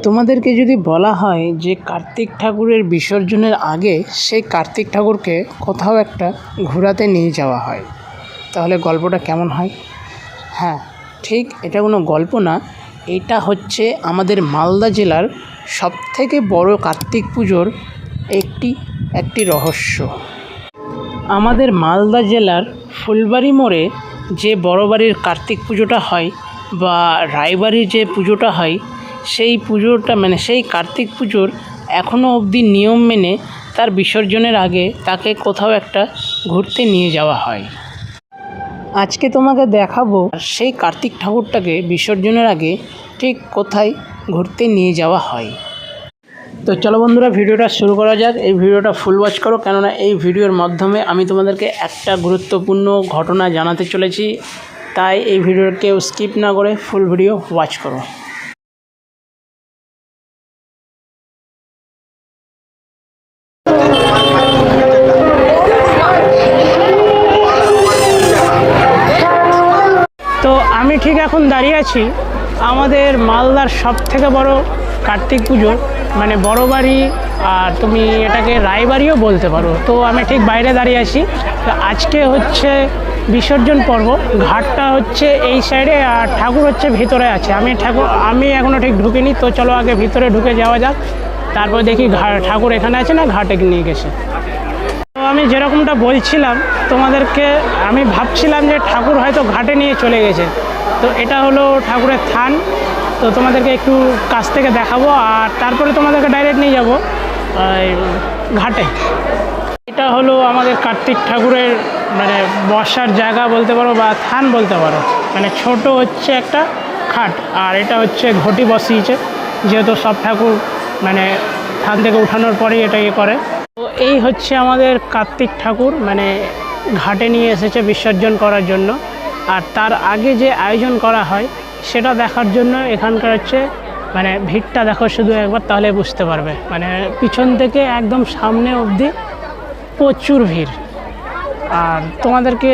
তোমাদেরকে যদি বলা হয় যে কার্তিক ঠাকুরের বিসর্জনের আগে সেই কার্তিক ঠাকুরকে কোথাও একটা ঘোরাতে নিয়ে যাওয়া হয়, তাহলে গল্পটা কেমন হয়? হ্যাঁ, ঠিক, এটা কোনো গল্প না, এটা হচ্ছে আমাদের মালদা জেলার সবথেকে বড় কার্তিক পুজোর একটি রহস্য। আমাদের মালদা জেলার ফুলবাড়ি মোড়ে যে বড় বাড়ির কার্তিক পুজোটা হয় বা রায়বাড়ির যে পুজোটা হয়, সেই পুজোটা সেই কার্তিক পুজোর এখনও অবধি নিয়ম মেনে তার বিসর্জনের আগে তাকে কোথাও একটা ঘুরতে নিয়ে যাওয়া হয়। আজকে তোমাকে দেখাবো সেই কার্তিক ঠাকুরটাকে বিসর্জনের আগে ঠিক কোথায় ঘুরতে নিয়ে যাওয়া হয়। তো চলো বন্ধুরা, ভিডিওটা শুরু করা যাক। এই ভিডিওটা ফুল ওয়াচ করো, কেননা এই ভিডিওর মাধ্যমে আমি তোমাদেরকে একটা গুরুত্বপূর্ণ ঘটনা জানাতে চলেছি, তাই এই ভিডিওর কেউ স্কিপ না করে ফুল ভিডিও ওয়াচ করো। তো আমি ঠিক এখন দাঁড়িয়ে আছি আমাদের মালদার সবথেকে বড় কার্তিক পুজো, বড় বাড়ি, আর তুমি এটাকে রায়বাড়িও বলতে পারো। তো আমি ঠিক বাইরে দাঁড়িয়ে আছি। তো আজকে হচ্ছে বিসর্জন পর্ব। ঘাটটা হচ্ছে এই সাইডে আর ঠাকুর হচ্ছে ভিতরে আছে। আমি এখনও ঠিক ঢুকিনি, তো চলো আগে ভিতরে ঢুকে যাওয়া যাক, তারপর দেখি ঠাকুর এখানে আছে না ঘাটে নিয়ে গেছে। তো আমি যেরকমটা বলছিলাম তোমাদেরকে, আমি ভাবছিলাম যে ঠাকুর হয়তো ঘাটে নিয়ে চলে গেছে। তো এটা হলো ঠাকুরের থান। তো তোমাদেরকে একটু কাছ থেকে দেখাবো আর তারপরে তোমাদেরকে ডাইরেক্ট নিয়ে যাবো ঘাটে। এটা হলো আমাদের কার্তিক ঠাকুরের বসার জায়গা বলতে পারো বা থান বলতে পারো। ছোট হচ্ছে একটা খাট, আর এটা হচ্ছে ঘটি বসিয়েছে, যেহেতু সব ঠাকুর থান থেকে উঠানোর পরেই এটা করে। তো এই হচ্ছে আমাদের কার্তিক ঠাকুর, ঘাটে নিয়ে এসেছে বিসর্জন করার জন্য। আর তার আগে যে আয়োজন করা হয় সেটা দেখার জন্য এখানকার হচ্ছে ভিড়টা দেখো শুধু একবার, তাহলে বুঝতে পারবে। পিছন থেকে একদম সামনে অবধি প্রচুর ভিড়। আর তোমাদেরকে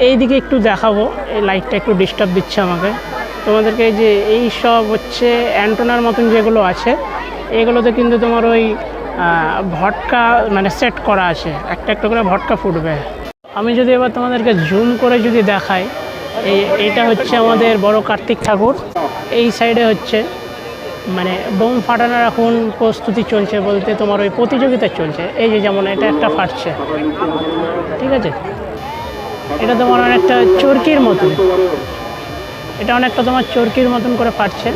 এই দিকে একটু দেখাবো, এই লাইটটা একটু ডিস্টার্ব দিচ্ছে আমাকে। তোমাদেরকে যে এই সব হচ্ছে অ্যান্টোনার মতন যেগুলো আছে, এগুলোতে কিন্তু তোমার ওই ভটকা সেট করা আছে, একটা একটা করে ভটকা ফুটবে। আমি যদি এবার তোমাদেরকে জুম করে যদি দেখাই, এইটা হচ্ছে আমাদের বড় কার্তিক ঠাকুর। এই সাইডে হচ্ছে বোম ফাটানোর এখন প্রস্তুতি চলছে, বলতে তোমার ওই প্রতিযোগিতা চলছে। এই যে যেমন এটা একটা ফাটছে, ঠিক আছে, এটা তোমার অনেকটা চরকির মতন, এটা অনেকটা তোমার চরকির মতন করে ফাটছে।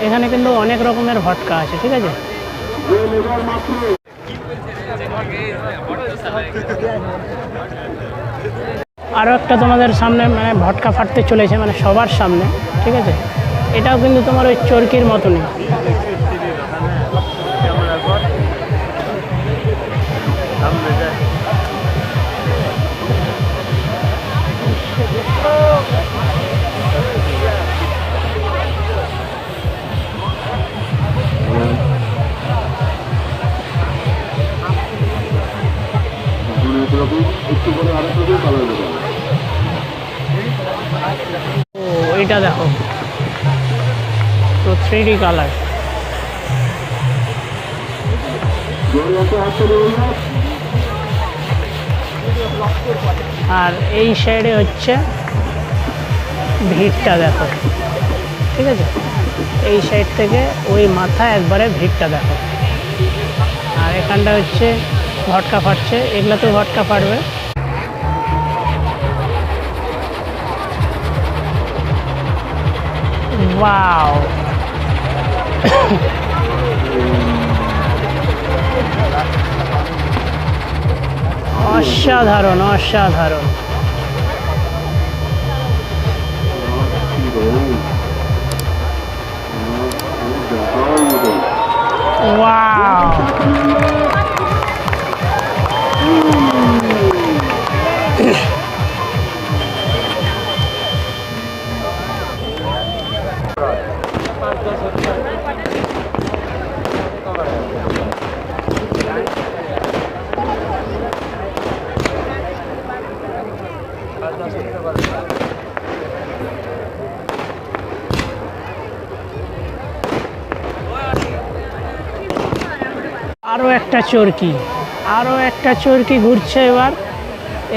এখানে কিন্তু অনেক রকমের ভটকা আছে, ঠিক আছে। আরও একটা তোমাদের সামনে ভটকা ফাটতে চলেছে, সবার সামনে, ঠিক আছে। এটাও কিন্তু তোমার ওই চরকির মতনই। ও এইটা দেখো, তো 3D কালার। আর এই সাইডে হচ্ছে ভিড়টা দেখো, ঠিক আছে। এই সাইড থেকে ওই মাথা একবারে ভিড়টা দেখো। আর এখানটা হচ্ছে ভটকা ফাটছে, এগুলাতেও ভটকা ফাটবে। ওয়াও, অসাধারণ অসাধারণ। ওয়াও, আরও একটা চরকি, আরও একটা চরকি ঘুরছে এবার।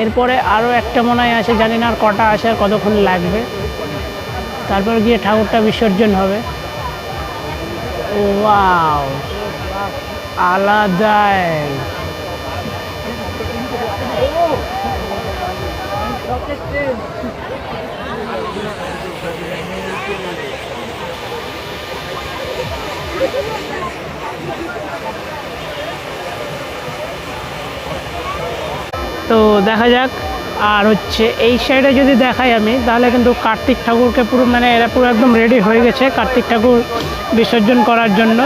এরপরে আরও একটা মনে হয় আছে, জানি না আর কটা আছে আর কতক্ষণ লাগবে, তারপর গিয়ে ঠাকুরটা বিসর্জন হবে। ওয়াও, আলাদাই। তো দেখা যাক। আর হচ্ছে এই সাইডে যদি দেখাই আমি, তাহলে কিন্তু কার্তিক ঠাকুরকে পুরো মানে এরা পুরো একদম রেডি হয়ে গেছে কার্তিক ঠাকুর বিসর্জন করার জন্য।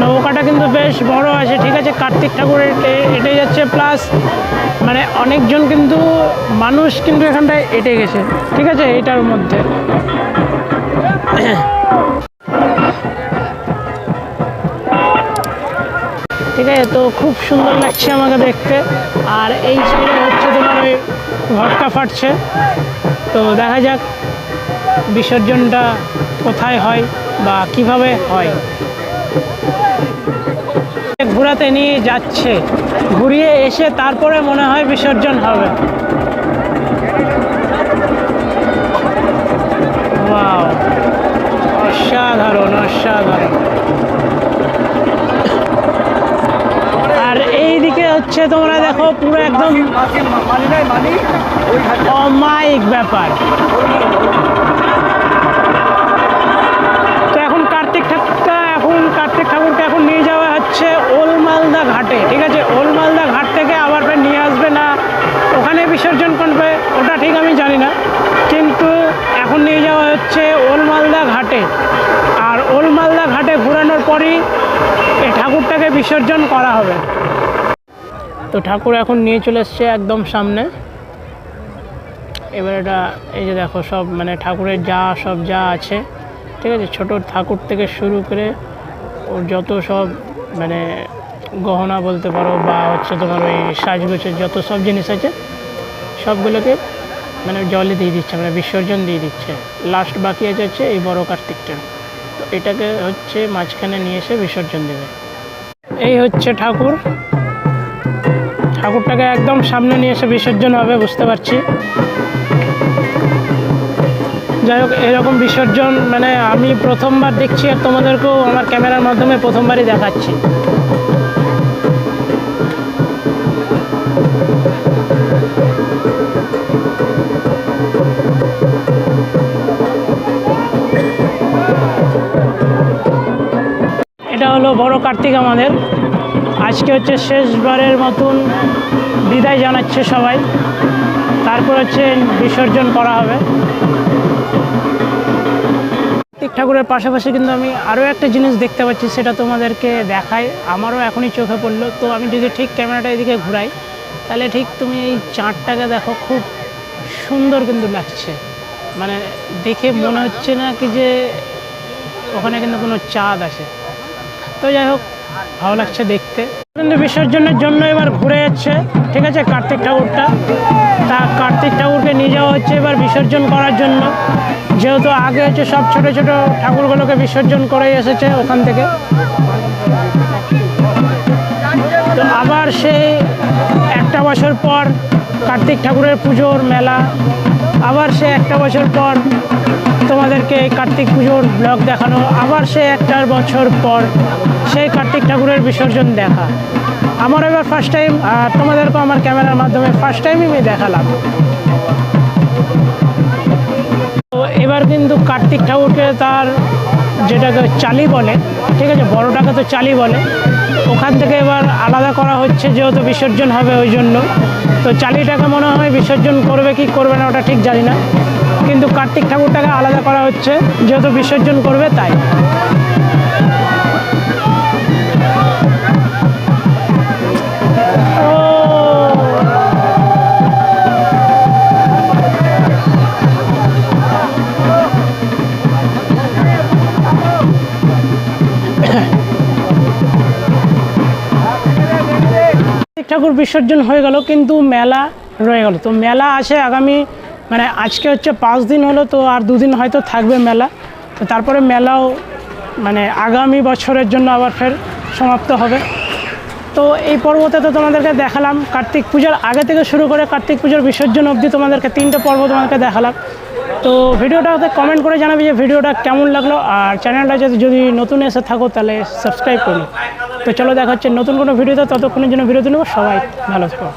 নৌকাটা কিন্তু বেশ বড় আছে, ঠিক আছে। কার্তিক ঠাকুর এটে যাচ্ছে, প্লাস মানে অনেকজন কিন্তু মানুষ কিন্তু এখানটায় এটে গেছে, ঠিক আছে, এইটার মধ্যে। ঠিক আছে, তো খুব সুন্দর লাগছে আমাকে দেখতে। আর এই সাইডে হচ্ছে তোমার ওই ঘটকা ফাটছে। তো দেখা যাক বিসর্জনটা কোথায় হয় বা কিভাবে হয়। ঘোরাতে নিয়ে যাচ্ছে, ঘুরিয়ে এসে তারপরে মনে হয় বিসর্জন হবে। ওয়াও, অসাধারণ অসাধারণ। আর এই দিকে হচ্ছে তোমরা দেখো পুরো একদম অমায়িক ব্যাপার। তো এখন কার্তিক ঠাকুরকে এখন নিয়ে যাওয়া হচ্ছে ওলমালদা ঘাটে, ঠিক আছে। ওলমালদা ঘাট থেকে আবার ফের নিয়ে আসবে না ওখানে বিসর্জন করবে, ওটা ঠিক আমি জানি না, কিন্তু এখন নিয়ে যাওয়া হচ্ছে ওলমালদা ঘাটে। আর ওলমালদা ঘাটে ঘোরানোর পরই এই ঠাকুরটাকে বিসর্জন করা হবে। তো ঠাকুর এখন নিয়ে চলে এসছে একদম সামনে। এবার এটা এই যে দেখো সব মানে ঠাকুরের সব যা আছে, ঠিক আছে, ছোট ঠাকুর থেকে শুরু করে ওর যত সব মানে গহনা বলতে পারো বা হচ্ছে তোমার ওই সাজগোছের যত সব জিনিস আছে সবগুলোকে মানে জলে দিয়ে দিচ্ছে, মানে বিসর্জন দিয়ে দিচ্ছে। লাস্ট বাকি আছে হচ্ছে এই বড় কার্তিকটা, তো এটাকে হচ্ছে মাঝখানে নিয়ে এসে বিসর্জন দেবে। এই হচ্ছে ঠাকুরটাকে একদম সামনে নিয়ে এসে বিসর্জন হবে, বুঝতে পারছি। যাই হোক, এরকম বিসর্জন মানে আমি প্রথমবার দেখছি, আর তোমাদেরকেও আমার ক্যামেরার মাধ্যমে প্রথমবারই দেখাচ্ছি। এটা হলো বড় কার্তিক আমাদের। আজকে হচ্ছে শেষবারের মতন বিদায় জানাচ্ছে সবাই, তারপর হচ্ছে বিসর্জন করা হবে। কার্তিক ঠাকুরের পাশাপাশি কিন্তু আমি আরও একটা জিনিস দেখতে পাচ্ছি, সেটা তোমাদেরকে দেখাই। আমারও এখনই চোখে পড়লো। তো আমি যদি ঠিক ক্যামেরাটা এদিকে ঘুরাই, তাহলে ঠিক তুমি এই চাঁদটাকে দেখো, খুব সুন্দর কিন্তু লাগছে। মানে দেখে মনে হচ্ছে না কি যে ওখানে কিন্তু কোনো চাঁদ আছে। তো যাই হোক, ভালো লাগছে দেখতে। কিন্তু বিসর্জনের জন্য এবার ঘুরে যাচ্ছে, ঠিক আছে, কার্তিক ঠাকুরটা। তা কার্তিক ঠাকুরকে নিয়ে যাওয়া হচ্ছে এবার বিসর্জন করার জন্য, যেহেতু আগে হচ্ছে সব ছোট ছোট ঠাকুরগুলোকে বিসর্জন করেই এসেছে ওখান থেকে। তো আবার সেই একটা বছর পর কার্তিক ঠাকুরের পুজোর মেলা, আবার সে একটা বছর পর তোমাদেরকে কার্তিক পুজোর ব্লগ দেখানো, আবার সে একটা বছর পর সেই কার্তিক ঠাকুরের বিসর্জন দেখা। আমার এবার ফার্স্ট টাইম, আর তোমাদেরকেও আমার ক্যামেরার মাধ্যমে ফার্স্ট টাইমই আমি দেখালাম। তো এবার কিন্তু কার্তিক ঠাকুরকে তার যেটাকে চালি বলে, ঠিক আছে, বড়টাকে তো চালি বলে, ওখান থেকে এবার আলাদা করা হচ্ছে, যেহেতু বিসর্জন হবে ওই জন্য। তো চালিটাকে মনে হয় বিসর্জন করবে কি করবে না ওটা ঠিক জানি না, কিন্তু কার্তিক ঠাকুরটাকে আলাদা করা হচ্ছে যেহেতু বিসর্জন করবে তাই। ঠাকুর বিসর্জন হয়ে গেল, কিন্তু মেলা রয়ে গেল। তো মেলা আছে আগামী, মানে আজকে হচ্ছে 5 দিন হলো, তো আর 2 দিন হয়তো থাকবে মেলা। তো তারপরে মেলাও মানে আগামী বছরের জন্য আবার ফের সমাপ্ত হবে। তো এই পর্বতে তো তোমাদেরকে দেখালাম কার্তিক পূজার আগে থেকে শুরু করে কার্তিক পুজোর বিসর্জন অবধি তোমাদেরকে 3টে পর্ব তোমাদেরকে দেখালাম। তো ভিডিওটাতে কমেন্ট করে জানাবে যে ভিডিওটা কেমন লাগলো, আর চ্যানেলটা যদি নতুন এসে থাকো তাহলে সাবস্ক্রাইব করো। তো চলো দেখা হচ্ছে নতুন কোনো ভিডিওতে, ততক্ষণের জন্য বিরতি নেবো। সবাই ভালো থাকো।